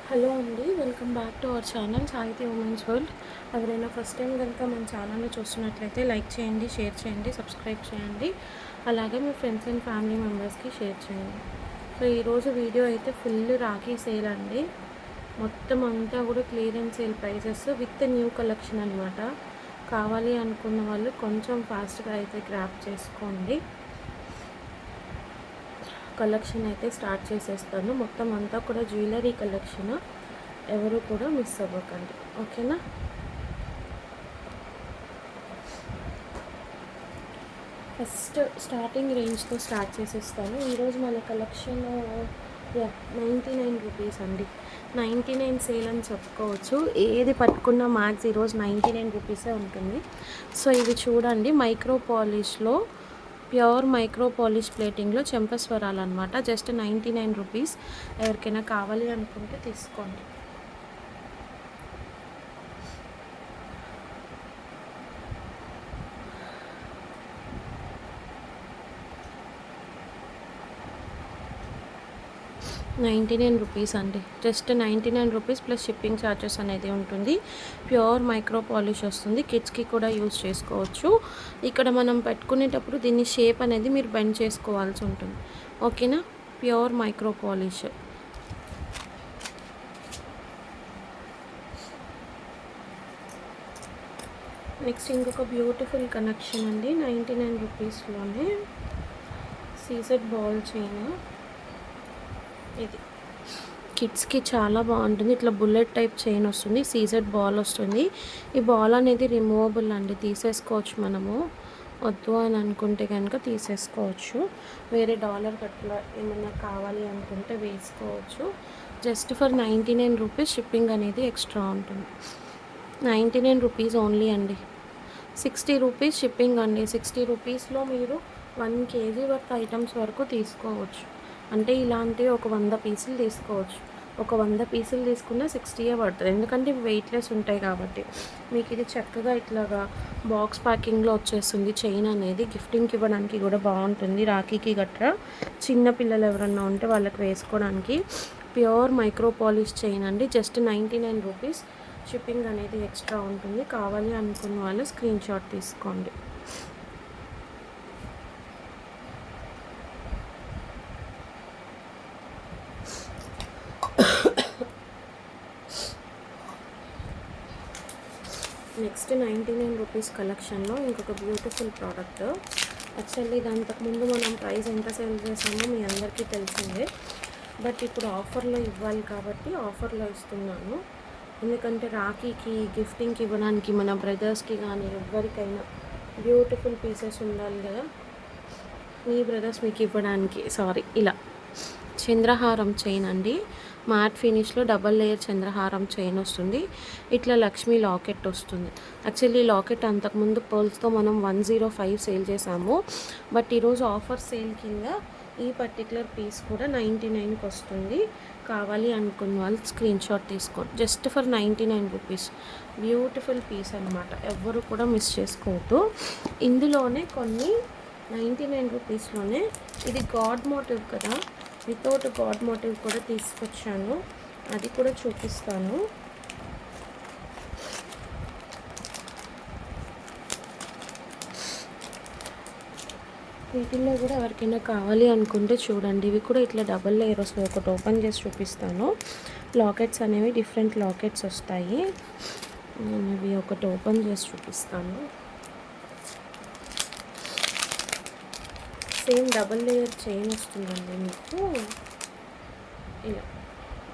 Hello అండి, welcome back to our channel సాహితీ women's world. ఎవరైనా ఫస్ట్ టైం కనుక మన ఛానల్ని చూస్తున్నట్లయితే లైక్ చేయండి, షేర్ చేయండి, సబ్స్క్రైబ్ చేయండి. అలాగే మీ ఫ్రెండ్స్ అండ్ ఫ్యామిలీ మెంబర్స్కి షేర్ చేయండి. సో ఈరోజు వీడియో అయితే ఫుల్ రాఖీ సేల్ అండి. మొత్తం అంతా కూడా clearance sale prices with new collection అనమాట. కావాలి అనుకున్న వాళ్ళు కొంచెం ఫాస్ట్గా అయితే గ్రాప్ చేసుకోండి. కలెక్షన్ అయితే స్టార్ట్ చేసేస్తాను. మొత్తం అంతా కూడా జ్యువెలరీ కలెక్షన్, ఎవరు కూడా మిస్ అవ్వకండి, ఓకేనా. ఫస్ట్ స్టార్టింగ్ రేంజ్తో స్టార్ట్ చేసేస్తాను. ఈరోజు మన కలెక్షన్ 99 రూపీస్ అండి. 99 సేల్ అని చెప్పుకోవచ్చు. ఏది పట్టుకున్నా మ్యాక్స్ ఈరోజు 99 రూపీసే ఉంటుంది. సో ఇది చూడండి, మైక్రో పాలిష్లో ప్యూర్ మైక్రో పాలిష్ ప్లేటింగ్లో చెంపస్వరాలు అనమాట. Just 99 rupees. ఎవరికైనా కావాలి అనుకుంటే తీసుకోండి. ₹99 అండి. Just 99 rupees plus shipping charges అనేది ఉంటుంది. ప్యూర్ మైక్రో పాలిష్ వస్తుంది. కిడ్స్కి కూడా యూజ్ చేసుకోవచ్చు. ఇక్కడ మనం పెట్టుకునేటప్పుడు దీన్ని షేప్ అనేది మీరు బెండ్ చేసుకోవాల్సి ఉంటుంది, ఓకేనా. Pure micro polish. నెక్స్ట్ ఇంకొక బ్యూటిఫుల్ కనెక్షన్ అండి. 99 రూపీస్లోనే సీజెడ్ బాల్ చైన్. ఇది కిడ్స్కి చాలా బాగుంటుంది. ఇట్లా బుల్లెట్ టైప్ చైన్ వస్తుంది, సీజెడ్ బాల్ వస్తుంది. ఈ బాల్ అనేది రిమూవబుల్ అండి, తీసేసుకోవచ్చు. మనము వద్దు అని అనుకుంటే కనుక తీసేసుకోవచ్చు. వేరే డాలర్ కట్లా ఏమన్నా కావాలి అనుకుంటే వేసుకోవచ్చు. Just for 99 rupees. షిప్పింగ్ అనేది ఎక్స్ట్రా ఉంటుంది. 99 రూపీస్ ఓన్లీ అండి. 60 రూపీస్ షిప్పింగ్ అండి. 60 రూపీస్లో మీరు 1 kg వర్త్ ఐటమ్స్ వరకు తీసుకోవచ్చు. అంటే ఇలాంటివి ఒక 100 పీసులు తీసుకోవచ్చు. ఒక 100 పీసులు తీసుకున్నా 60 పడుతుంది, ఎందుకంటే ఇవి వెయిట్లెస్ ఉంటాయి కాబట్టి. మీకు ఇది చక్కగా ఇట్లాగా బాక్స్ ప్యాకింగ్లో వచ్చేస్తుంది. చైన్ అనేది గిఫ్టింగ్కి ఇవ్వడానికి కూడా బాగుంటుంది. రాఖీకి గట్రా చిన్న పిల్లలు ఎవరన్నా ఉంటే వాళ్ళకి వేసుకోవడానికి. ప్యూర్ మైక్రో పాలిష్ చైన్ అండి. Just 99 rupees. షిప్పింగ్ అనేది ఎక్స్ట్రా ఉంటుంది. కావాలి అనుకున్న వాళ్ళు స్క్రీన్ షాట్ తీసుకోండి. నెక్స్ట్ 99 రూపీస్ కలెక్షన్లో ఇంకొక బ్యూటిఫుల్ ప్రోడక్ట్. యాక్చువల్లీ ఇది అంతకుముందు మనం ప్రైస్ ఎంత సేల్ చేసామో మీ అందరికీ తెలిసిందే. బట్ ఇప్పుడు ఆఫర్లో ఇవ్వాలి కాబట్టి ఆఫర్లో ఇస్తున్నాను. ఎందుకంటే రాఖీకి గిఫ్టింగ్కి ఇవ్వడానికి మన బ్రదర్స్కి కానీ ఎవరికైనా బ్యూటిఫుల్ పీసెస్ ఉండాలి కదా. మీ బ్రదర్స్ మీకు ఇవ్వడానికి ఇలా చంద్రహారం చైన్ అండి. మ్యాట్ ఫినిష్లో డబల్ లేయర్ చంద్రహారం చైన్ వస్తుంది. ఇట్లా లక్ష్మీ లాకెట్ వస్తుంది. యాక్చువల్లీ లాకెట్ అంతకుముందు పర్ల్స్తో మనం 105 సేల్ చేసాము. బట్ ఈరోజు ఆఫర్ సేల్ కింద ఈ పర్టికులర్ పీస్ కూడా 99కి వస్తుంది. కావాలి అనుకున్న వాళ్ళు స్క్రీన్ షాట్ తీసుకోండి. Just for 99 rupees. Beautiful piece అనమాట, ఎవ్వరు కూడా మిస్ చేసుకోవద్దు. ఇందులోనే కొన్ని 99 రూపీస్లోనే ఇది గాడ్ మోటివ్ కదా, వితౌట్ గాడ్ మోటివ్ కూడా తీసుకొచ్చాను. అది కూడా చూపిస్తాను. వీటిల్లో కూడా ఎవరికైనా కావాలి అనుకుంటే చూడండి. ఇవి కూడా ఇట్లా డబల్ లేయర్ వస్తుంది. ఒకటి ఓపెన్ చేసి చూపిస్తాను. లాకెట్స్ అనేవి డిఫరెంట్ లాకెట్స్ వస్తాయి. నేను ఇవి ఒకటి ఓపెన్ చేసి చూపిస్తాను. సేమ్ డబల్ లేయర్ చైన్ వస్తుందండి మీకు. ఇలా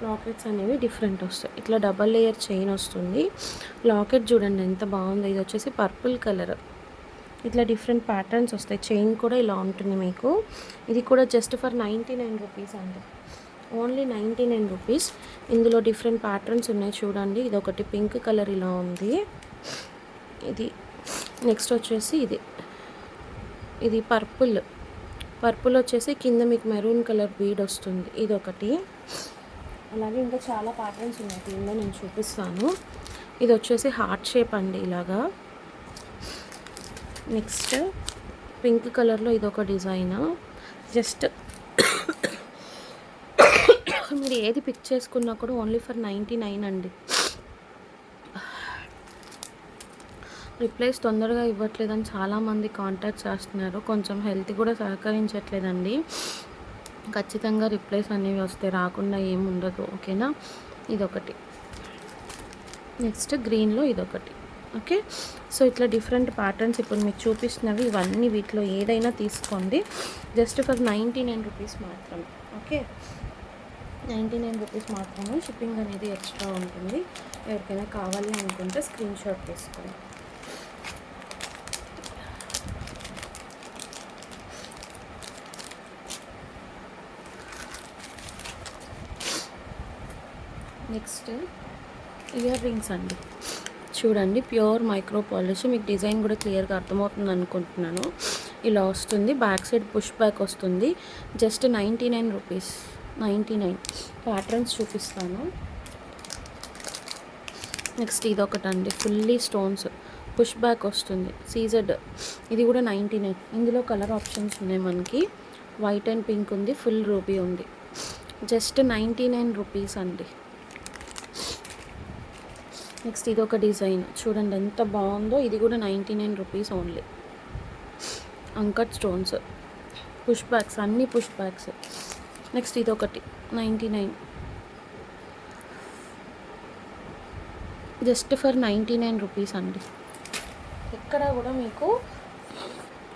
లాకెట్స్ అనేవి డిఫరెంట్ వస్తాయి. ఇట్లా డబల్ లేయర్ చైన్ వస్తుంది. లాకెట్ చూడండి ఎంత బాగుందో. ఇది వచ్చేసి పర్పుల్ కలర్. ఇట్లా డిఫరెంట్ ప్యాటర్న్స్ వస్తాయి. చైన్ కూడా ఇలా ఉంటుంది మీకు. ఇది కూడా జస్ట్ ఫర్ 99 రూపీస్ అండి. Only 99 rupees. ఇందులో డిఫరెంట్ ప్యాటర్న్స్ ఉన్నాయి చూడండి. ఇది ఒకటి పింక్ కలర్ ఇలా ఉంది. ఇది నెక్స్ట్ వచ్చేసి ఇది పర్పుల్ వచ్చేసి కింద మీకు మెరూన్ కలర్ బీడ్ వస్తుంది. ఇది ఒకటి. అలాగే ఇంకా చాలా ప్యాటర్న్స్ ఉన్నాయి దీనిలో, నేను చూపిస్తాను. ఇది వచ్చేసి హార్ట్ షేప్ అండి ఇలాగా. నెక్స్ట్ పింక్ కలర్లో ఇదొక డిజైన్. జస్ట్ మీరు ఏది పిక్ చేసుకున్నా కూడా ఓన్లీ ఫర్ 99 అండి. రిప్లైస్ తొందరగా ఇవ్వట్లేదని చాలామంది కాంటాక్ట్ చేస్తున్నారు. కొంచెం హెల్త్ కూడా సహకరించట్లేదండి. ఖచ్చితంగా రిప్లైస్ అనేవి వస్తాయి, రాకుండా ఏమి ఉండదు. ఓకేనా? ఇదొకటి. నెక్స్ట్ గ్రీన్లో ఇదొకటి. ఓకే, సో ఇట్లా డిఫరెంట్ ప్యాటర్న్స్ ఇప్పుడు మీకు చూపిస్తున్నవి ఇవన్నీ. వీటిలో ఏదైనా తీసుకోండి, జస్ట్ ఫర్ 99 రూపీస్ మాత్రమే. ఓకే, 99 రూపీస్ మాత్రమే. షిప్పింగ్ అనేది ఎక్స్ట్రా ఉంటుంది. ఎవరికైనా కావాలి అనుకుంటే స్క్రీన్ షాట్ తీసుకోండి. నెక్స్ట్ ఇయర్ రింగ్స్ అండి. చూడండి, ప్యూర్ మైక్రో పాలిష్. మీకు డిజైన్ కూడా క్లియర్గా అర్థమవుతుంది అనుకుంటున్నాను. ఇలా వస్తుంది, బ్యాక్ సైడ్ పుష్ బ్యాక్ వస్తుంది. Just 99 rupees. 99 ప్యాటర్న్స్ చూపిస్తాను. నెక్స్ట్ ఇదొకటండి, ఫుల్లీ స్టోన్స్, పుష్ బ్యాక్ వస్తుంది, సీజెడ్. ఇది కూడా 99. ఇందులో కలర్ ఆప్షన్స్ ఉన్నాయి మనకి. వైట్ అండ్ పింక్ ఉంది, ఫుల్ రూబీ ఉంది. జస్ట్ 99 రూపీస్ అండి. నెక్స్ట్ ఇది ఒక డిజైన్ చూడండి ఎంత బాగుందో. ఇది కూడా 99 rupees only. Uncut stones, push backs, అన్ని పుష్ బ్యాక్స్. నెక్స్ట్ ఇది ఒకటి 99, జస్ట్ ఫర్ 99 రూపీస్ అండి. ఎక్కడ కూడా మీకు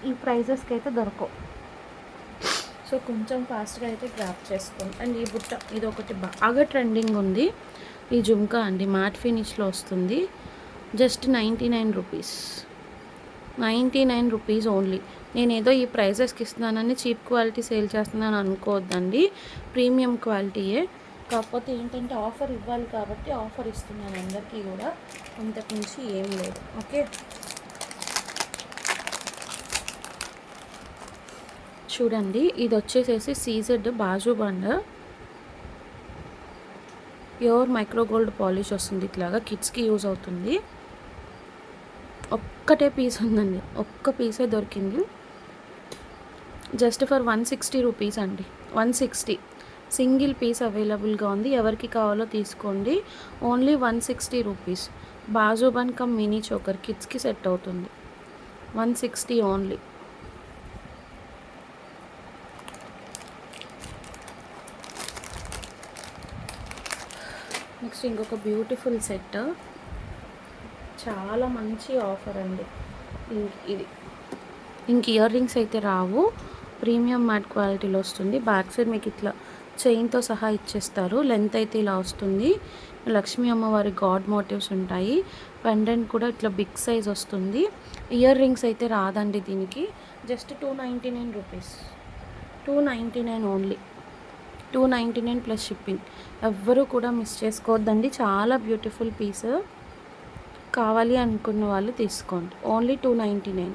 ఈ ప్రైజెస్కి అయితే దొరకవు. సో కొంచెం ఫాస్ట్గా అయితే గ్రాప్ చేసుకోండి. అండ్ ఈ బుట్ట ఇది ఒకటి బాగా ట్రెండింగ్ ఉంది. ఈ జుమ్కా అండి, మ్యాట్ ఫినిష్లో వస్తుంది. Just 99 rupees. 99 rupees only. నేను ఏదో ఈ ప్రైజెస్కి ఇస్తున్నానని చీప్ క్వాలిటీ సేల్ చేస్తున్నాను అనుకోవద్దండి, ప్రీమియం క్వాలిటీయే. కాకపోతే ఏంటంటే ఆఫర్ ఇవ్వాలి కాబట్టి ఆఫర్ ఇస్తున్నాను అందరికీ కూడా, అంతకుమించి ఏం లేదు. ఓకే, చూడండి ఇది వచ్చేసేసి సీజెడ్ బాజు బండ్, ప్యూర్ మైక్రో గోల్డ్ పాలిష్ వస్తుంది. ఇట్లాగా కిడ్స్కి యూజ్ అవుతుంది. ఒక్కటే పీస్ ఉందండి, ఒక్క పీసే దొరికింది. జస్ట్ ఫర్ 160 రూపీస్ అండి. 160 సింగిల్ పీస్ అవైలబుల్గా ఉంది. ఎవరికి కావాలో తీసుకోండి. Only 160 rupees. బాజు బన్ కమ్ మినీ చోకర్, కిడ్స్కి సెట్ అవుతుంది. 160 ఓన్లీ. నెక్స్ట్ ఇంకొక బ్యూటిఫుల్ సెట్, చాలా మంచి ఆఫర్ అండి. ఇది ఇయర్ రింగ్స్ అయితే రావు, ప్రీమియం మ్యాట్ క్వాలిటీలో వస్తుంది. బ్యాక్ సైడ్ మీకు ఇట్లా చైన్తో సహా ఇచ్చేస్తారు. లెంత్ అయితే ఇలా వస్తుంది. లక్ష్మీ అమ్మవారి గాడ్ మోటివ్స్ ఉంటాయి. పెండెంట్ కూడా ఇట్లా బిగ్ సైజ్ వస్తుంది. ఇయర్ రింగ్స్ అయితే రాదండి దీనికి. Just 299 rupees. 299 only. 299 plus shipping. ఎవ్వరూ కూడా మిస్ చేసుకోవద్దండి, చాలా బ్యూటిఫుల్ పీస్. కావాలి అనుకున్న వాళ్ళు తీసుకోండి. ఓన్లీ 299.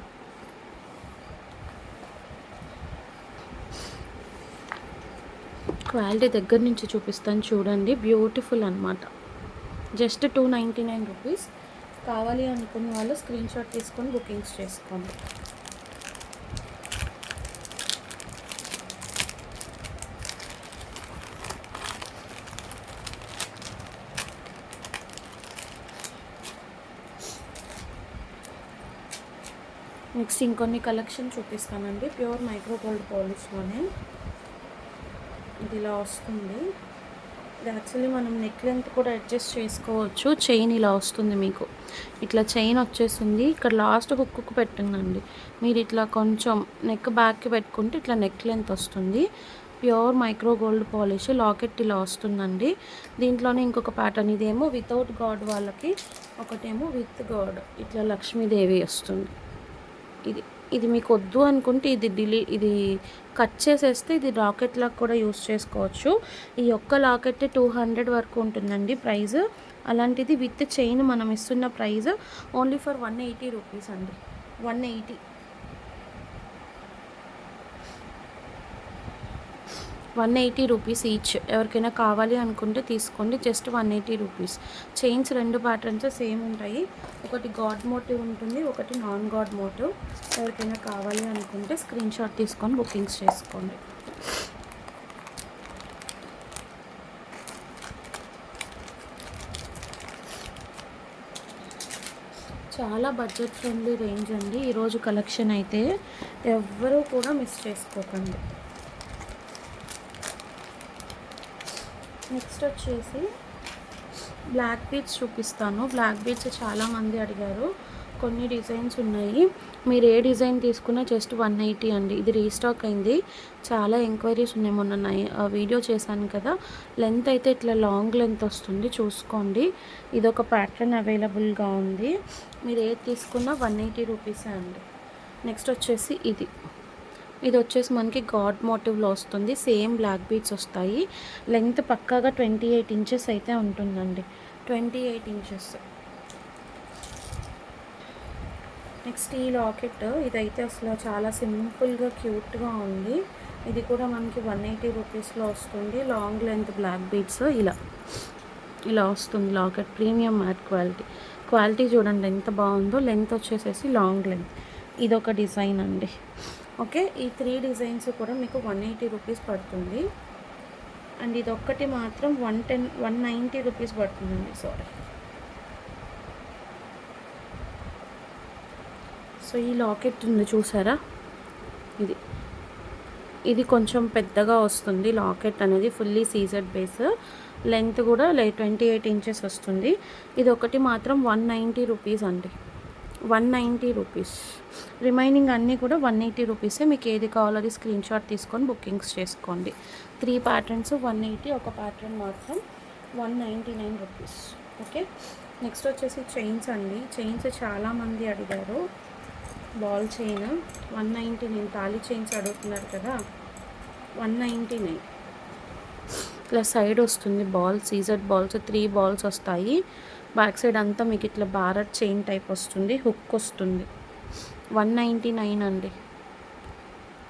క్వాలిటీ దగ్గర నుంచి చూపిస్తాను చూడండి, బ్యూటిఫుల్ అనమాట. Just 299 rupees. కావాలి అనుకున్న వాళ్ళు స్క్రీన్ షాట్ తీసుకొని బుకింగ్స్ చేసుకోండి. నెక్స్ట్ ఇంకొన్ని కలెక్షన్ చూపిస్తానండి. ప్యూర్ మైక్రో గోల్డ్ పాలిష్లోనే ఇది ఇలా వస్తుంది. ఇది యాక్చువల్లీ మనం నెక్ లెంత్ కూడా అడ్జస్ట్ చేసుకోవచ్చు. చైన్ ఇలా వస్తుంది, మీకు ఇట్లా చైన్ వచ్చేసింది. ఇక్కడ లాస్ట్ హుక్కు పెట్టిందండి. మీరు ఇట్లా కొంచెం నెక్ బ్యాక్కి పెట్టుకుంటే ఇట్లా నెక్ లెంత్ వస్తుంది. Pure micro gold polish. Locket ఇలా వస్తుందండి. దీంట్లోనే ఇంకొక ప్యాటర్న్, ఇదేమో వితౌట్ గాడ్ వాళ్ళకి, ఒకటేమో విత్ గాడ్. ఇట్లా లక్ష్మీదేవి వస్తుంది. ఇది మీకు వద్దు అనుకుంటే ఇది కట్ చేసేస్తే ఇది లాకెట్ లాగా కూడా యూస్ చేసుకోవచ్చు. ఈ ఒక్క లాకెట్ 200 వరకు ఉంటుందండి ప్రైస్. అలాంటిది విత్ చైన్ మనం ఇస్తున్న ప్రైస్ ఓన్లీ ఫర్ 180 రూపీస్ అండి. 180. 180 రూపీస్ ఈచ్. ఎవరికైనా కావాలి అనుకుంటే తీసుకోండి. Just 180 rupees. చైన్స్ రెండు ప్యాటర్న్స్ సేమ్ ఉంటాయి. ఒకటి గాడ్ మోటివ్ ఉంటుంది, ఒకటి నాన్ గాడ్ మోటివ్. ఎవరికైనా కావాలి అనుకుంటే స్క్రీన్ షాట్ తీసుకొని బుకింగ్స్ చేసుకోండి. చాలా బడ్జెట్ ఫ్రెండ్లీ రేంజ్ అండి ఈరోజు కలెక్షన్ అయితే, ఎవ్వరూ కూడా మిస్ చేసుకోకండి. నెక్స్ట్ వచ్చేసి బ్లాక్ బీడ్స్ చూపిస్తాను. బ్లాక్ బీడ్స్ చాలామంది అడిగారు, కొన్ని డిజైన్స్ ఉన్నాయి. మీరు ఏ డిజైన్ తీసుకున్నా జస్ట్ 180 అండి. ఇది రీస్టాక్ అయింది, చాలా ఎంక్వైరీస్ ఉన్నాయి. మొన్న వీడియో చేశాను కదా, లెంత్ అయితే ఇట్లా లాంగ్ లెంత్ వస్తుంది, చూసుకోండి. ఇది ఒక ప్యాటర్న్ అవైలబుల్గా ఉంది. మీరు ఏది తీసుకున్నా 180 రూపీసే అండి. నెక్స్ట్ వచ్చేసి ఇది వచ్చేసి మనకి గాడ్ మోటివ్లో వస్తుంది. సేమ్ బ్లాక్ బీడ్స్ వస్తాయి. లెంత్ పక్కాగా 28 ఇంచెస్ అయితే ఉంటుందండి, 28 ఇంచెస్. నెక్స్ట్ ఈ లాకెట్, ఇదైతే అసలు చాలా సింపుల్గా క్యూట్గా ఉంది. ఇది కూడా మనకి 180 రూపీస్లో వస్తుంది. లాంగ్ లెంత్ బ్లాక్ బీడ్స్ ఇలా వస్తుంది లాకెట్. ప్రీమియం మ్యాట్ క్వాలిటీ చూడండి ఎంత బాగుందో. లెంత్ వచ్చేసేసి లాంగ్ లెంత్. ఇదొక డిజైన్ అండి. ఓకే, ఈ 3 డిజైన్స్ కూడా మీకు 180 రూపీస్ పడుతుంది. అండ్ ఇదొక్కటి మాత్రం 190 రూపీస్ పడుతుందండి. సారీ. సో ఈ లాకెట్ ఉంది చూసారా, ఇది కొంచెం పెద్దగా వస్తుంది. లాకెట్ అనేది ఫుల్లీ సీజెడ్ బేస్, లెంత్ కూడా 28 ఇంచెస్ వస్తుంది. ఇది ఒకటి మాత్రం 190 రూపీస్ అండి, 190 రూపీస్. రిమైనింగ్ అన్నీ కూడా 180 రూపీసే. మీకు ఏది కావాలో అది స్క్రీన్ షాట్ తీసుకొని బుకింగ్స్ చేసుకోండి. 3 ప్యాటర్న్స్ 180, ఒక ప్యాటర్న్ మాత్రం 199 రూపీస్. ఓకే, నెక్స్ట్ వచ్చేసి చైన్స్ అండి. చైన్స్ చాలామంది అడిగారు. బాల్ చైన్ 199, తాళి చైన్స్ అడుగుతున్నారు కదా, 199. ఇట్లా సైడ్ వస్తుంది బాల్, సీజెడ్ బాల్స్ 3 బాల్స్ వస్తాయి. బ్యాక్ సైడ్ అంతా మీకు ఇట్లా భారత్ చైన్ టైప్ వస్తుంది, హుక్ వస్తుంది. 199 అండి.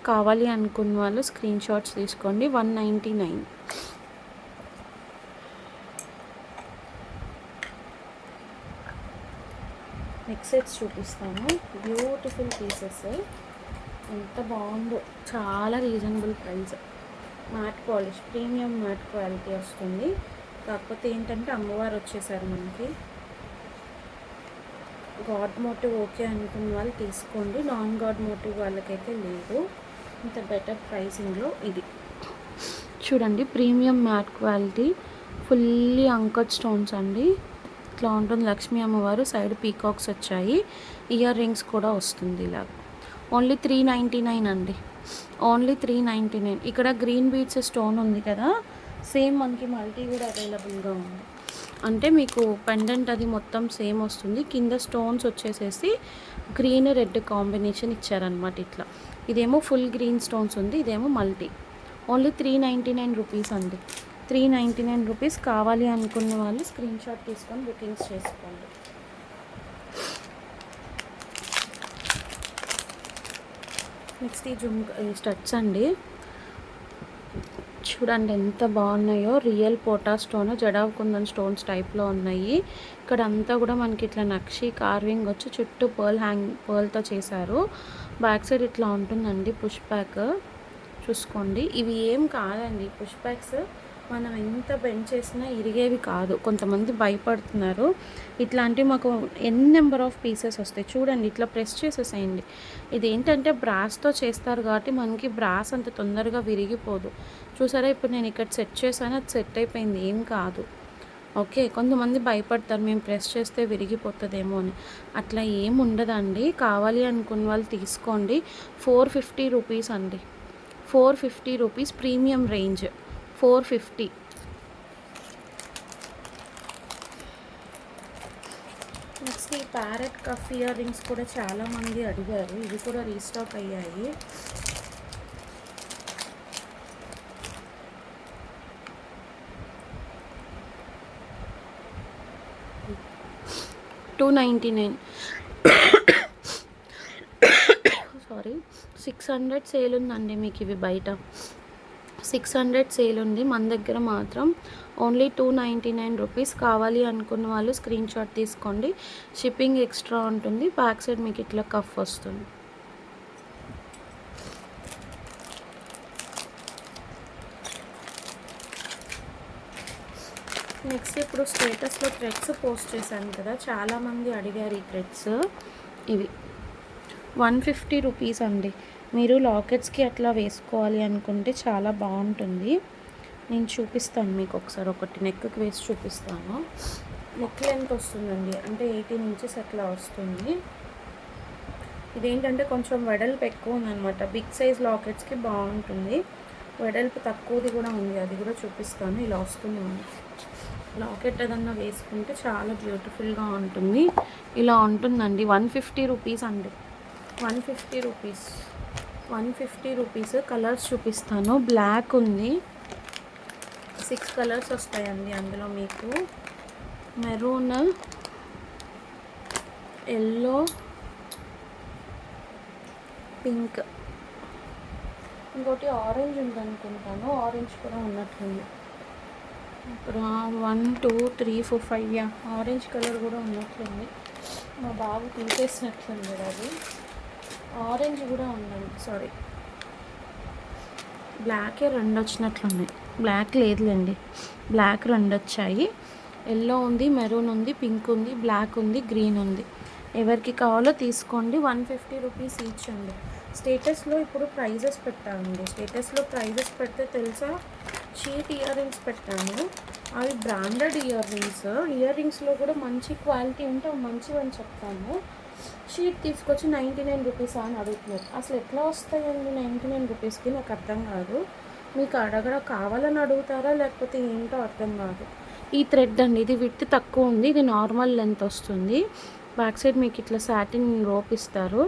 కావాలి అనుకున్న వాళ్ళు స్క్రీన్ షాట్స్ తీసుకోండి. 199. నెక్స్ట్ సెట్స్ చూపిస్తాను. బ్యూటిఫుల్ పీసెస్, ఎంత బాగుందో, చాలా reasonable price. Matte polish, premium matte quality వస్తుంది. కాకపోతే ఏంటంటే అమ్మవారు వచ్చేసారు మనకి. గాడ్ మోటివ్ ఓకే అనుకున్న వాళ్ళు తీసుకోండి, నాన్ గాడ్ మోటివ్ వాళ్ళకైతే లేదు. ఇంత బెటర్ ప్రైసింగ్లో ఇది చూడండి. Premium matte quality, fully uncut stones అండి. ఇట్లా ఉంటుంది లక్ష్మీ అమ్మవారు, సైడ్ పీకాక్స్ వచ్చాయి, ఇయర్ రింగ్స్ కూడా వస్తుంది ఇలా. ఓన్లీ 399 అండి, ఓన్లీ 399. ఇక్కడ గ్రీన్ బీడ్స్ స్టోన్ ఉంది కదా, సేమ్ మనకి మల్టీ కూడా అవైలబుల్గా ఉంది. అంటే మీకు పెండెంట్ అది మొత్తం సేమ్ వస్తుంది. కింద స్టోన్స్ వచ్చేసేసి గ్రీన్ రెడ్ కాంబినేషన్ ఇచ్చారనమాట ఇట్లా. ఇదేమో ఫుల్ గ్రీన్ స్టోన్స్ ఉంది, ఇదేమో మల్టీ. ఓన్లీ 399 రూపీస్ అండి, 399 రూపీస్. కావాలి అనుకున్న వాళ్ళు స్క్రీన్ షాట్ తీసుకొని బుకింగ్స్ చేసుకోండి. నెక్స్ట్ ఈ స్టడ్స్ అండి, చూడండి ఎంత బాగున్నాయో. రియల్ పోటా స్టోన్, జడావ్ కుందన్ స్టోన్స్ టైప్లో ఉన్నాయి. ఇక్కడ అంతా కూడా మనకి ఇట్లా నక్షి కార్వింగ్ వచ్చి చుట్టూ పర్ల్తో చేశారు. బ్యాక్ సైడ్ ఇట్లా ఉంటుందండి పుష్ బ్యాక్, చూసుకోండి. ఇవి ఏం కాదండి పుష్ బ్యాక్స్, మనం ఎంత బెండ్ చేసినా ఇరిగేవి కాదు. కొంతమంది భయపడుతున్నారు. ఇట్లాంటివి మాకు నెంబర్ ఆఫ్ పీసెస్ వస్తాయి. చూడండి ఇట్లా ప్రెస్ చేసేసేయండి. ఇది ఏంటంటే బ్రాస్తో చేస్తారు కాబట్టి మనకి బ్రాస్ అంత తొందరగా విరిగిపోదు. చూసారా, ఇప్పుడు నేను ఇక్కడ సెట్ చేశాను, అది సెట్ అయిపోయింది, ఏం కాదు. ఓకే, కొంతమంది భయపడతారు మేము ప్రెస్ చేస్తే విరిగిపోతుందేమో అని. అట్లా ఏం ఉండదండి. కావాలి అనుకున్న వాళ్ళు తీసుకోండి. 450 రూపీస్ అండి, 450 రూపీస్. Premium range 450. నెక్స్ట్ ఈ ప్యారెట్ కఫ్ ఇయర్ రింగ్స్ కూడా చాలామంది అడిగారు, ఇవి కూడా రీస్టాక్ అయ్యాయి. $299. సారీ, 600 సేల్ ఉందండి మీకు. ఇవి బయట 600 సేల్ ఉంది, మన దగ్గర మాత్రం ఓన్లీ 299 రూపీస్. కావాలి అనుకున్న వాళ్ళు స్క్రీన్ షాట్ తీసుకోండి. షిప్పింగ్ ఎక్స్ట్రా ఉంటుంది. బ్యాక్ సైడ్ మీకు ఇట్లా కఫ్ వస్తుంది. నెక్స్ట్ ఇప్పుడు స్టేటస్లో థ్రెడ్స్ పోస్ట్ చేశాను కదా, చాలామంది అడిగారు ఈ థ్రెడ్స్. ఇవి 150 రూపీస్ అండి. మీరు లాకెట్స్కి అట్లా వేసుకోవాలి అనుకుంటే చాలా బాగుంటుంది. నేను చూపిస్తాను మీకు ఒకసారి, ఒకటి నెక్కి వేసి చూపిస్తాను. నెక్ లెంత్ వస్తుందండి, అంటే 18 ఇంచెస్ అట్లా వస్తుంది. ఇదేంటంటే కొంచెం వెడల్పు ఎక్కువ ఉందన్నమాట. బిగ్ సైజ్ లాకెట్స్కి బాగుంటుంది. వెడల్పు తక్కువది కూడా ఉంది, అది కూడా చూపిస్తాను. ఇలా వస్తుంది మనకి లాకెట్ ఏదన్నా వేసుకుంటే చాలా బ్యూటిఫుల్గా ఉంటుంది. ఇలా ఉంటుందండి. 150 రూపీస్ అండి. 150 రూపీస్, 150 రూపీస్. కలర్స్ చూపిస్తాను. బ్లాక్ ఉంది, 6 కలర్స్ వస్తాయండి అందులో మీకు. మెరూన్, ఎల్లో, పింక్, ఇంకోటి ఆరెంజ్ ఉందనుకుంటాను. ఆరెంజ్ కూడా ఉన్నట్లుంది. ఇక్కడ 1 2 3 4 5 ఆరెంజ్ కలర్ కూడా ఉన్నట్లుంది. మా బాబు తీసేసినట్లుంది అది. ఆరెంజ్ కూడా ఉందండి, సారీ. బ్లాకే 2 వచ్చినట్లున్నాయి. బ్లాక్ లేదులేండి, బ్లాక్ 2 వచ్చాయి. ఎల్లో ఉంది, మెరూన్ ఉంది, పింక్ ఉంది, బ్లాక్ ఉంది, గ్రీన్ ఉంది. ఎవరికి కావాలో తీసుకోండి. 150 రూపీస్ ఈచ్ అండి. స్టేటస్లో ఇప్పుడు ప్రైజెస్ పెట్టానండి. స్టేటస్లో ప్రైజెస్ పెడితే తెలుసా, చీట్ ఇయర్ రింగ్స్ పెట్టాను. అవి బ్రాండెడ్ ఇయర్ రింగ్స్. ఇయర్ రింగ్స్లో కూడా మంచి క్వాలిటీ ఉంటే మంచివని చెప్తాను. షీట్ తీసుకొచ్చి 99 రూపీస్ అని అడుగుతున్నారు. అసలు ఎట్లా వస్తాయండి 99 రూపీస్కి? నాకు అర్థం కాదు. మీకు కావాలని అడుగుతారా లేకపోతే ఏంటో అర్థం కాదు. ఈ థ్రెడ్ అండి, ఇది విడ్త్ తక్కువ ఉంది, ఇది నార్మల్ లెంత్ వస్తుంది. బ్యాక్ సైడ్ మీకు ఇట్లా సాటిన్ రోప్ ఇస్తారు.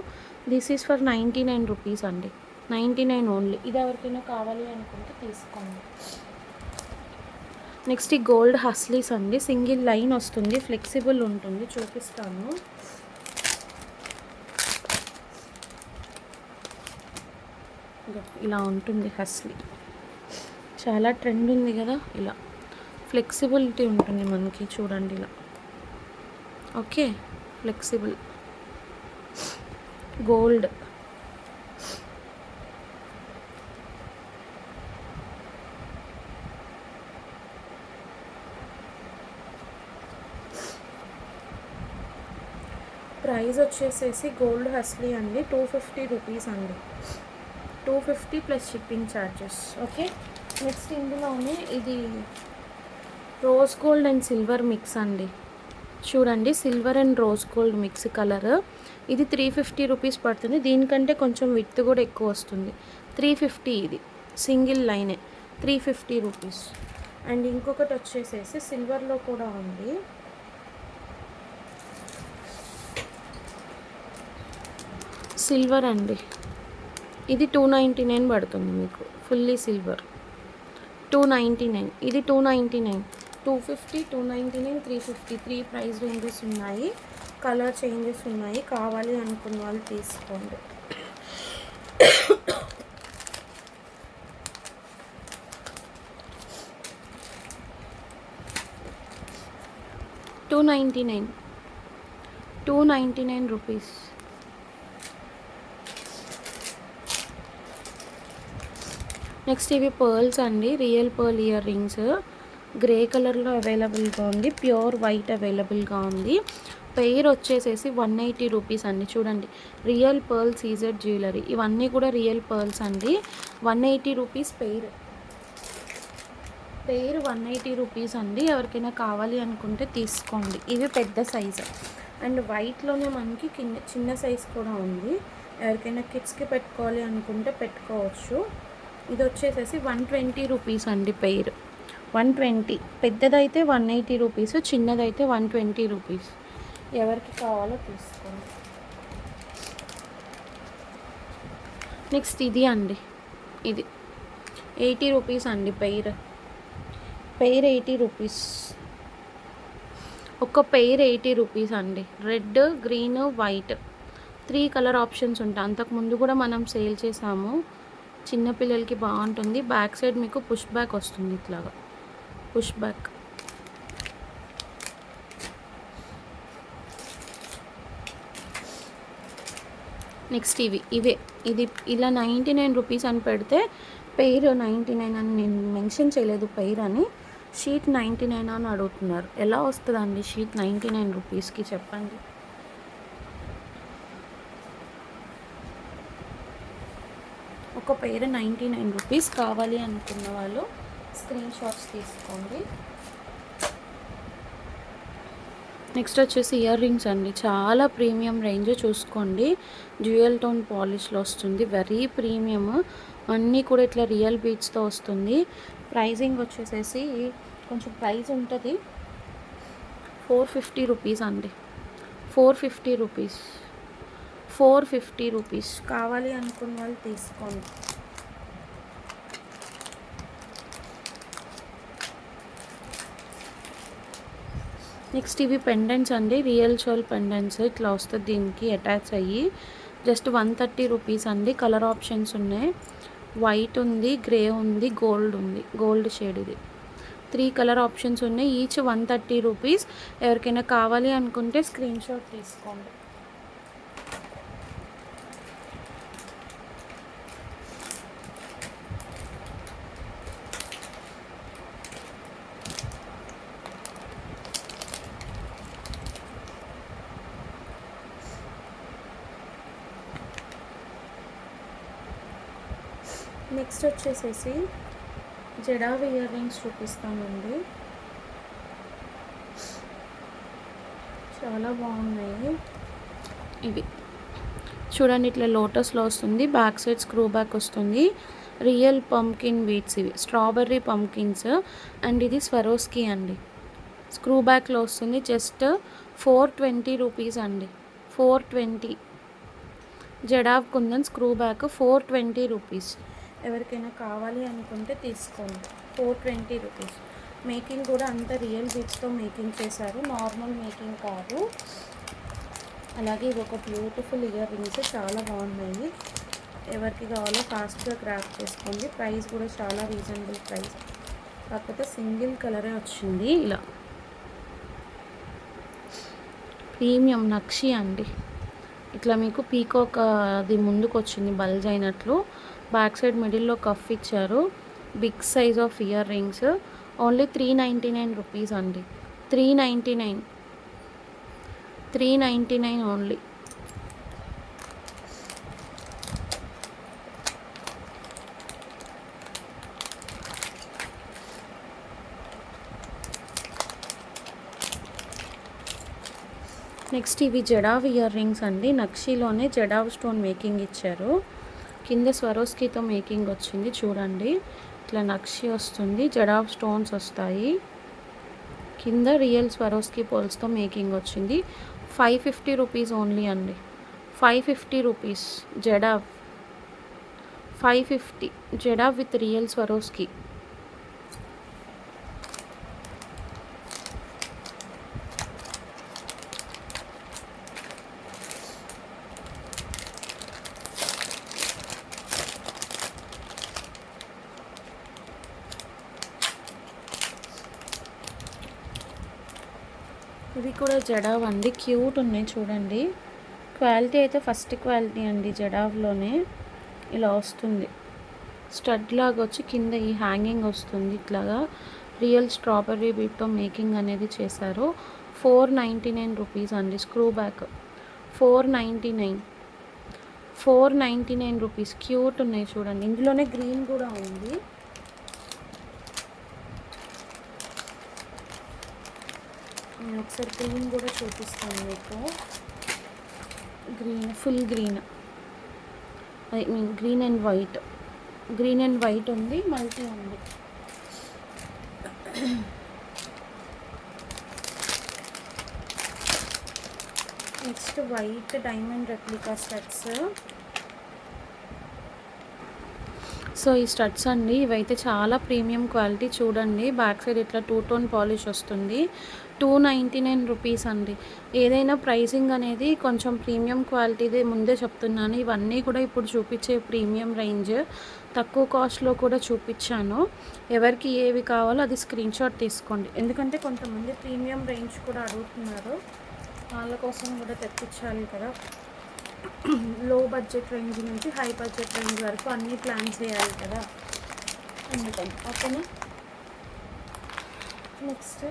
దిస్ ఈజ్ ఫర్ 99 రూపీస్ అండి. 99 ఓన్లీ. ఇది ఎవరికైనా కావాలి అనుకుంటే తీసుకోండి. నెక్స్ట్ ఈ గోల్డ్ హస్లీస్ అండి. సింగిల్ లైన్ వస్తుంది, ఫ్లెక్సిబుల్ ఉంటుంది. చూపిస్తాను. ఇలా ఉంటుంది హస్లీ. చాలా ట్రెండ్ ఉంది కదా. ఇలా ఫ్లెక్సిబిలిటీ ఉంటుంది మనకి, చూడండి ఇలా. Okay, flexible gold. ప్రైస్ వచ్చేసేసి గోల్డ్ హస్లీ అండి 250 రూపీస్ అండి. 250 plus shipping charges. Okay, next ఇందులోనే ఇది rose gold and silver mix అండి. చూడండి, silver and rose gold mix colour. ఇది 350 రూపీస్ పడుతుంది. దీనికంటే కొంచెం విడ్త్ కూడా ఎక్కువ వస్తుంది. 350. ఇది సింగిల్ లైనే, 350 రూపీస్. అండ్ ఇంకొకటి వచ్చేసేసి సిల్వర్లో కూడా ఉంది. సిల్వర్ అండి, ఇది 299 పడుతుంది మీకు. Fully silver 299. ఇది 299, 250, 299, 350. 3 ప్రైస్ రేంజెస్ ఉన్నాయి. కలర్ చేంజెస్ ఉన్నాయి. కావాలి అనుకున్న వాళ్ళు తీసుకోండి. $299 రూపీస్. నెక్స్ట్ ఇవి పర్ల్స్ అండి. Real pearl ear rings. Grey కలర్లో అవైలబుల్గా ఉంది, ప్యూర్ వైట్ అవైలబుల్గా ఉంది. పెయిర్ వచ్చేసేసి 180 రూపీస్ అండి. చూడండి, రియల్ పర్ల్ సీజెడ్ జ్యువెలరీ. ఇవన్నీ కూడా రియల్ పర్ల్స్ అండి. 180 రూపీస్ పెయిర్. 180 రూపీస్ అండి. ఎవరికైనా కావాలి అనుకుంటే తీసుకోండి. ఇవి పెద్ద సైజు. అండ్ వైట్లోనే మనకి చిన్న సైజ్ కూడా ఉంది. ఎవరికైనా కిడ్స్కి పెట్టుకోవాలి అనుకుంటే పెట్టుకోవచ్చు. ఇది వచ్చేసేసి 120 రూపీస్ అండి పెయిర్. 120. పెద్దదైతే 180 రూపీస్, చిన్నదైతే 120 రూపీస్. ఎవరికి కావాలో తీసుకోండి. నెక్స్ట్ ఇది అండి, ఇది 80 రూపీస్ అండి పెయిర్. 80 రూపీస్. ఒక పెయిర్ 80 రూపీస్ అండి. Red, green, white 3 colour options ఉంటాయి. అంతకుముందు కూడా మనం సేల్ చేసాము. చిన్నపిల్లలకి బాగుంటుంది. బ్యాక్ సైడ్ మీకు పుష్ బ్యాక్ వస్తుంది, ఇట్లాగా పుష్ బ్యాక్. నెక్స్ట్ ఇవే ఇది ఇలా 99 రూపీస్ అని పెడితే పెయిర్ 99 అని నేను మెన్షన్ చేయలేదు పెయిర్ అని. షీట్ 99 అని అడుగుతున్నారు. ఎలా వస్తుందండి షీట్ 99 రూపీస్కి చెప్పండి. ఒక పేరు 99 రూపీస్. కావాలి అనుకున్న వాళ్ళు స్క్రీన్ షాట్స్ తీసుకోండి. నెక్స్ట్ వచ్చేసి ఇయర్ రింగ్స్ అండి. చాలా ప్రీమియం రేంజ్ చూసుకోండి. డ్యూయల్ టోన్ పాలిష్లో వస్తుంది. Very premium. అన్నీ కూడా ఇట్లా రియల్ బీట్స్తో వస్తుంది. ప్రైజింగ్ వచ్చేసేసి కొంచెం ప్రైస్ ఉంటుంది. 450 రూపీస్ అండి. 450 రూపీస్. 450 రూపీస్. కావాలి అనుకున్న వాళ్ళు తీసుకోండి. నెక్స్ట్ ఇవి పెండెంట్స్ అండి. రియల్ షోల్ పెండెంట్స్ ఇట్లా వస్తుంది. దీనికి అటాచ్ అయ్యి జస్ట్ 130 రూపీస్ అండి. కలర్ ఆప్షన్స్ ఉన్నాయి. వైట్ ఉంది, గ్రే ఉంది, గోల్డ్ ఉంది. గోల్డ్ షేడ్ ఇది. 3 కలర్ ఆప్షన్స్ ఉన్నాయి. Each 130 rupees. ఎవరికైనా కావాలి అనుకుంటే స్క్రీన్ షాట్ తీసుకోండి. నెక్స్ట్ వచ్చేసేసి జడావ్ ఇయర్ రింగ్స్ చూపిస్తానండి. చాలా బాగున్నాయి ఇవి. చూడండి ఇట్లా లోటస్లో వస్తుంది. బ్యాక్ సైడ్ స్క్రూ బ్యాక్ వస్తుంది. రియల్ పంకిన్ బీట్స్ ఇవి. Strawberry pumpkins. అండ్ ఇది స్వరోస్కి అండి. స్క్రూ బ్యాక్లో వస్తుంది. జస్ట్ 420 రూపీస్ అండి. 420. Jadau kundan screw back 420 rupees. ఎవరికైనా కావాలి అనుకుంటే తీసుకోండి. 420 రూపీస్. మేకింగ్ కూడా అంత రియల్ బీట్స్తో మేకింగ్ చేశారు. నార్మల్ మేకింగ్ కాదు. అలాగే ఇవి ఒక బ్యూటిఫుల్ ఇయర్ రింగ్స్. చాలా బాగున్నాయి. ఎవరికి కావాలో ఫాస్ట్గా గ్రాప్ చేసుకోండి. ప్రైస్ కూడా చాలా రీజనబుల్ ప్రైస్. కాకపోతే సింగిల్ కలరే వచ్చింది. ఇలా ప్రీమియం నక్షి అండి. ఇట్లా మీకు పీకాక్ అది ముందుకు వచ్చింది బల్జ్ అయినట్లు. బ్యాక్ సైడ్ మిడిల్లో కఫ్ ఇచ్చారు. Big size of earrings. Only 399 rupees అండి. 399. 399 ఓన్లీ. నెక్స్ట్ ఇవి జడావ్ ఇయర్ రింగ్స్ అండి. నక్షిలోనే జడావ్ స్టోన్ మేకింగ్ ఇచ్చారు. కింద స్వరోస్కితో మేకింగ్ వచ్చింది. చూడండి ఇట్లా నక్షి వస్తుంది. జడావ్ స్టోన్స్ వస్తాయి. కింద రియల్ స్వరోస్కి పోల్స్తో మేకింగ్ వచ్చింది. 550 రూపీస్ ఓన్లీ అండి. 550 rupees jadau. 550 jadau with real Swarovski. ఇవి కూడా జడావ్ అండి. క్యూట్ ఉన్నాయి చూడండి. క్వాలిటీ అయితే ఫస్ట్ క్వాలిటీ అండి. జడావ్లోనే ఇలా వస్తుంది. స్టడ్ లాగా వచ్చి కింద ఈ హ్యాంగింగ్ వస్తుంది. ఇట్లాగా రియల్ స్ట్రాబెర్రీ బీట్తో మేకింగ్ అనేది చేశారు. 499 రూపీస్ అండి. Screw back 499. 499 రూపీస్. క్యూట్ ఉన్నాయి చూడండి. ఇందులోనే గ్రీన్ కూడా ఉంది. నేను ఒకసారి గ్రీన్ కూడా చూపిస్తాను మీకు. Green full green. I mean green and white. Green and white ఉంది. మల్టీ ఉంది. Next white diamond replica studs. So ఈ స్టడ్స్ అండి. ఇవైతే చాలా ప్రీమియం క్వాలిటీ. చూడండి బ్యాక్ సైడ్ ఇట్లా 2 టోన్ పాలిష్ వస్తుంది. 299 రూపీస్ అండి. ఏదైనా ప్రైసింగ్ అనేది కొంచెం ప్రీమియం క్వాలిటీదే ముందే చెప్తున్నాను. ఇవన్నీ కూడా ఇప్పుడు చూపించే ప్రీమియం రేంజ్. తక్కువ కాస్ట్లో కూడా చూపించాను. ఎవరికి ఏవి కావాలో అది స్క్రీన్ షాట్ తీసుకోండి. ఎందుకంటే కొంతమంది ప్రీమియం రేంజ్ కూడా అడుగుతున్నారు. వాళ్ళ కోసం కూడా తెప్పించాలి కదా. లో బడ్జెట్ రేంజ్ నుంచి హై బడ్జెట్ రేంజ్ వరకు అన్నీ ప్లాన్ చేయాలి కదా. అందుకని ఓకేనా. నెక్స్ట్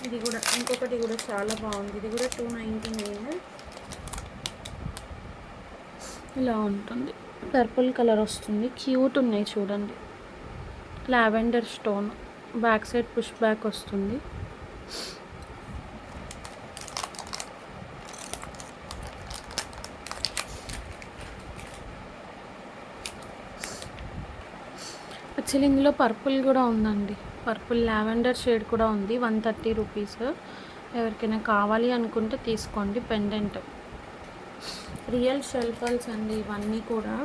ఇది కూడా ఇంకొకటి కూడా చాలా బాగుంది. ఇది కూడా 299. ఇలా ఉంటుంది, పర్పుల్ కలర్ వస్తుంది, క్యూట్ ఉన్నాయి చూడండి. Lavender stone, back side push back వస్తుంది. యాక్చువల్లీ ఇందులో పర్పుల్ కూడా ఉందండి, పర్పుల్ లావెండర్ షేడ్ కూడా ఉంది. 130 రూపీస్. ఎవరికైనా కావాలి అనుకుంటే తీసుకోండి. పెండెంట్ రియల్ షెల్ పర్ల్స్ అండి ఇవన్నీ కూడా.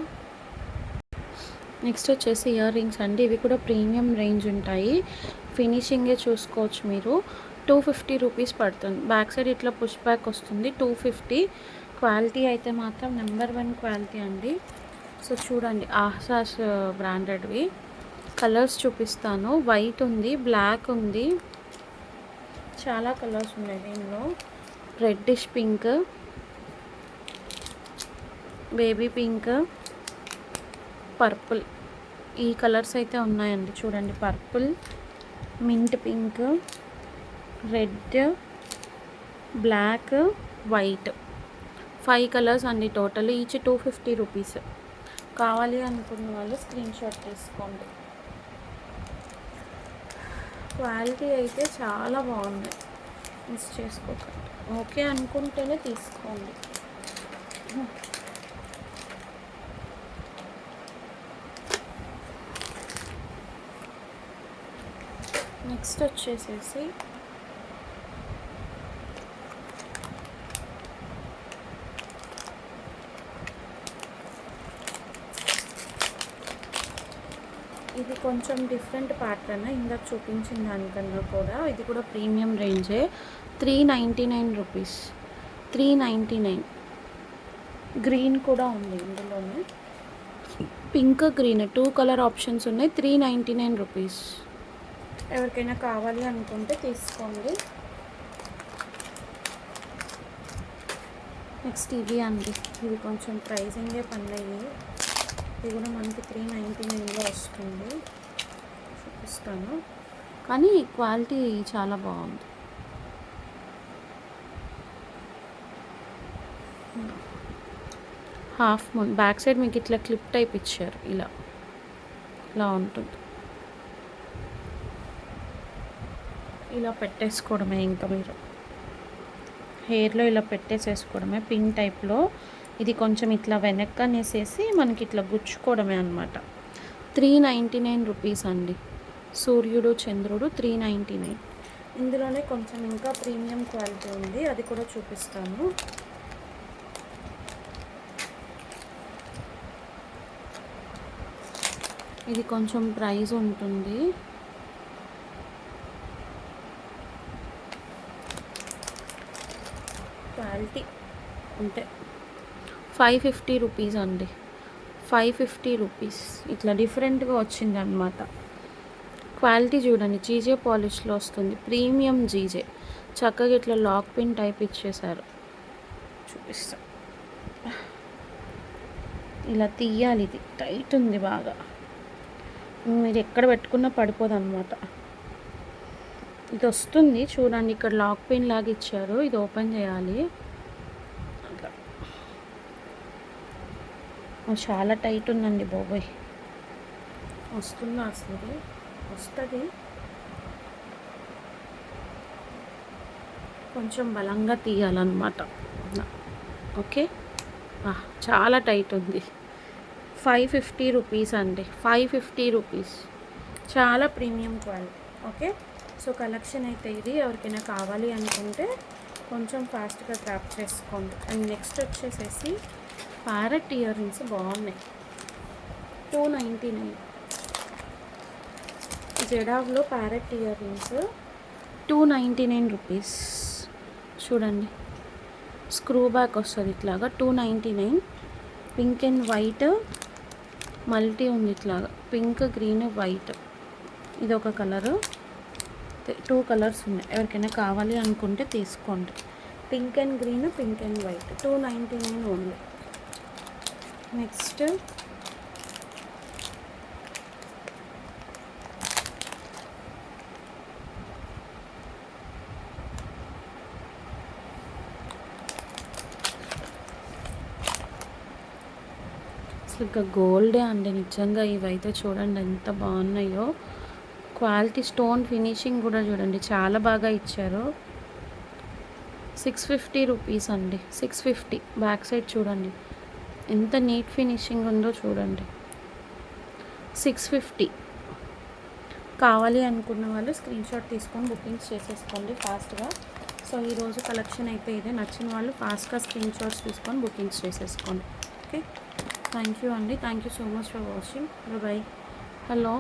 నెక్స్ట్ వచ్చేసి ఇయర్ రింగ్స్ అండి. ఇవి కూడా ప్రీమియం రేంజ్ ఉంటాయి. ఫినిషింగే చూసుకోవచ్చు మీరు. 250 రూపీస్ పడుతుంది. బ్యాక్ సైడ్ ఇట్లా పుష్ బ్యాక్ వస్తుంది. 250. క్వాలిటీ అయితే మాత్రం నెంబర్ 1 క్వాలిటీ అండి. సో చూడండి, ఆహ్సాస్ బ్రాండెడ్వి. కలర్స్ చూపిస్తాను. వైట్ ఉంది, బ్లాక్ ఉంది, చాలా కలర్స్ ఉన్నాయి దీనిలో. Reddish pink, baby pink, purple, ఈ కలర్స్ అయితే ఉన్నాయండి చూడండి. Purple, mint pink, red, black, white, 5 colours అండి టోటల్. Each 250 rupees. కావాలి అనుకున్న వాళ్ళు స్క్రీన్ షాట్ తీసుకోండి. క్వాలిటీ అయితే చాలా బాగుంది, మిస్ చేసుకోకండి. ఓకే అనుకుంటేనే తీసుకోండి. నెక్స్ట్ వచ్చేసేసి ఇది కొంచెం డిఫరెంట్ ప్యాటర్న్, ఇందాక చూపించిన దానికన్నా కూడా. ఇది కూడా ప్రీమియం రేంజే. 399 రూపీస్. 399. గ్రీన్ కూడా ఉంది ఇందులోనే, పింక్, గ్రీన్ 2 కలర్ ఆప్షన్స్ ఉన్నాయి. 399 రూపీస్. ఎవరికైనా కావాలి అనుకుంటే తీసుకోండి. నెక్స్ట్ ఇవి అండి, ఇవి కొంచెం ప్రైజింగే పన్నాయి. ఇది కూడా మనకి 399లో వస్తుంది. చూపిస్తాను, కానీ క్వాలిటీ చాలా బాగుంది. హాఫ్ మూన్, బ్యాక్ సైడ్ మీకు ఇట్లా క్లిప్ టైప్ ఇచ్చారు. ఇలా ఉంటుంది. ఇలా పెట్టేసుకోవడమే, ఇంకా మీరు హెయిర్లో ఇలా పెట్టేసేసుకోవడమే. పిన్ టైప్లో ఇది కొంచెం ఇట్లా వెనక్కనేసేసి మనకి ఇట్లా గుచ్చుకోవడమే అనమాట. 399 రూపీస్ అండి. సూర్యుడు, చంద్రుడు 399. ఇందులోనే కొంచెం ఇంకా ప్రీమియం క్వాలిటీ ఉంది, అది కూడా చూపిస్తాను. ఇది కొంచెం ప్రైస్ ఉంటుంది. క్వాలిటీ అంటే 550 రూపీస్ అండి. 550 రూపీస్. ఇట్లా డిఫరెంట్గా వచ్చింది అనమాట. క్వాలిటీ చూడండి, జీజే పాలిష్లో వస్తుంది. Premium GJ. చక్కగా ఇట్లా లాక్ పిన్ టైప్ ఇచ్చేసారు. చూపిస్తా, ఇలా తీయాలి. ఇది టైట్ ఉంది బాగా, మీరు ఎక్కడ పెట్టుకున్నా పడిపోదు అనమాట. ఇది వస్తుంది చూడండి, ఇక్కడ లాక్ పిన్ లాగా ఇచ్చారు. ఇది ఓపెన్ చేయాలి. చాలా టైట్ ఉందండి బాబోయ్. వస్తుందా అసలు? ఇది వస్తుంది, కొంచెం బలంగా తీయాలన్నమాట. ఓకే, చాలా టైట్ ఉంది. 550 రూపీస్ అండి. 550 రూపీస్. చాలా premium quality. Okay, so collection అయితే ఇది. ఎవరికైనా కావాలి అనుకుంటే కొంచెం ఫాస్ట్గా ట్రాప్ చేసుకోండి. అండ్ నెక్స్ట్ వచ్చేసేసి ప్యారెట్ ఇయర్ రింగ్స్ బాగున్నాయి. 299. జెడావ్లో ప్యారెట్ ఇయర్ రింగ్స్ 299 రూపీస్. చూడండి, స్క్రూ బ్యాక్ వస్తుంది ఇట్లాగా. 299. పింక్ అండ్ వైట్ మల్టీ ఉంది ఇట్లాగా. Pink, green, white. ఇది ఒక కలరు. 2 కలర్స్ ఉన్నాయి. ఎవరికైనా కావాలి అనుకుంటే తీసుకోండి. Pink and green, pink and white. 299 only. Next అసలు ఇంకా గోల్డే అండి నిజంగా. ఇవైతే చూడండి ఎంత బాగున్నాయో. క్వాలిటీ స్టోన్ ఫినిషింగ్ కూడా చూడండి చాలా బాగా ఇచ్చారు. 650 రూపీస్ అండి. 650. బ్యాక్ సైడ్ చూడండి ఎంత నీట్ ఫినిషింగ్ ఉందో చూడండి. 650. కావాలి అనుకున్న వాళ్ళు స్క్రీన్ షాట్ తీసుకొని బుకింగ్స్ చేసేసుకోండి ఫాస్ట్గా. సో ఈరోజు కలెక్షన్ అయితే ఇదే. నచ్చిన వాళ్ళు ఫాస్ట్గా స్క్రీన్ షాట్స్ తీసుకొని బుకింగ్స్ చేసేసుకోండి. ఓకే, థ్యాంక్ యూ అండి. Thank you so much for watching. Bye. Hello.